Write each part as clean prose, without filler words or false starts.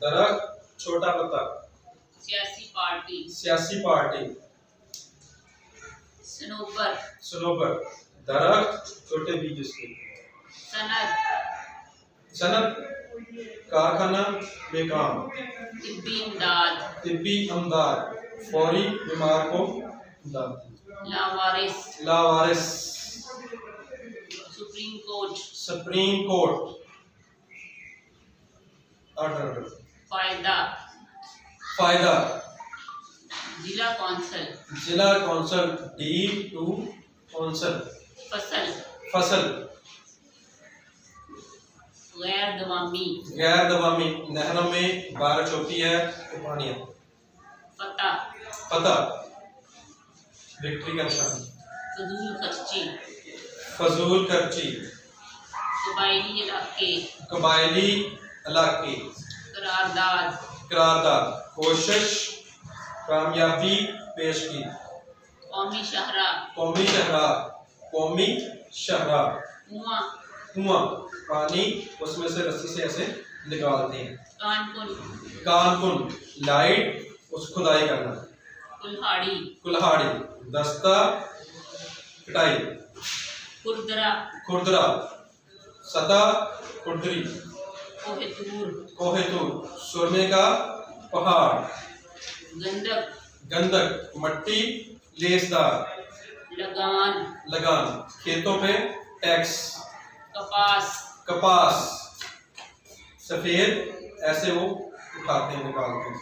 दरख्त, छोटा पत्ता। सियासी पार्टी, सियासी पार्टी। सनोबर, सनोबर, दरख्त, छोटे बीज उसके। सनद, सनद, कारखाना, बेकाम। तिब्बी इमदाद, तिब्बी इमदाद, फौरी बीमार को इमदाद। लावारिस, लावारिस। Supreme court, supreme court, order. फायदा, फायदा, जिला कौंसल, जिला कौंसल, डील टू कौंसल। फसल, फसल, गैर दवामी, गैर दवामी, नहरों में बारिश होती है तो पानी आता है। फतह, फतह, विक्ट्री का निशान। फजूल खर्ची, फजूल खर्ची, कबायली इलाके, कबायली इलाके। करारदाद, करारदाद, कोशिश, कामयाबी पेश की। कौमी शहरा, कौमी शहरा, कौमी शहरा। कुआं, कुआं, पानी उसमें से रस्सी से ऐसे निकालते हैं। कानपुन, कानपुन, लाइट, उस खुदाई करना। कुल्हाड़ी, कुल्हाड़ी, दस्ता, कटाई। खुरदरा, खुरदरा, सतह, खुरदरी। कोहेतूर, कोहेतूर, सुरमे का पहाड़। गंधक, गंधक, मट्टी, लेसदार। लगान, लगान, खेतों पे टैक्स। कपास, कपास, सफेद, ऐसे वो उठाते हैं, निकालते हैं।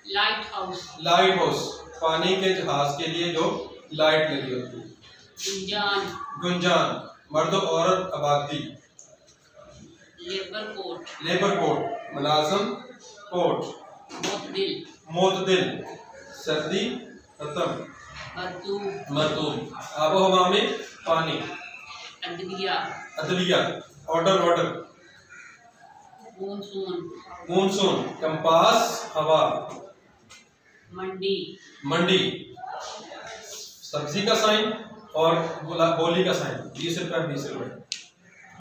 लाइट हाउस, लाइट हाउस, पानी के जहाज के लिए जो लाइट लगी होती है। गुंजान, गुंजान, मर्द औरत आबादी। लेबर कोर्ट, लेबर कोर्ट, मुलाजम कोर्ट। मोतदिल, मोतदिल, सर्दी खत्म। मरतूब, मरतूब, आबो हवा में पानी। अदलिया, अदलिया, order order. Monsoon, monsoon, compass, हवा। मंडी, मंडी, सब्जी का साइन और बोली का साइन। 20 रुपये 20 रुपये।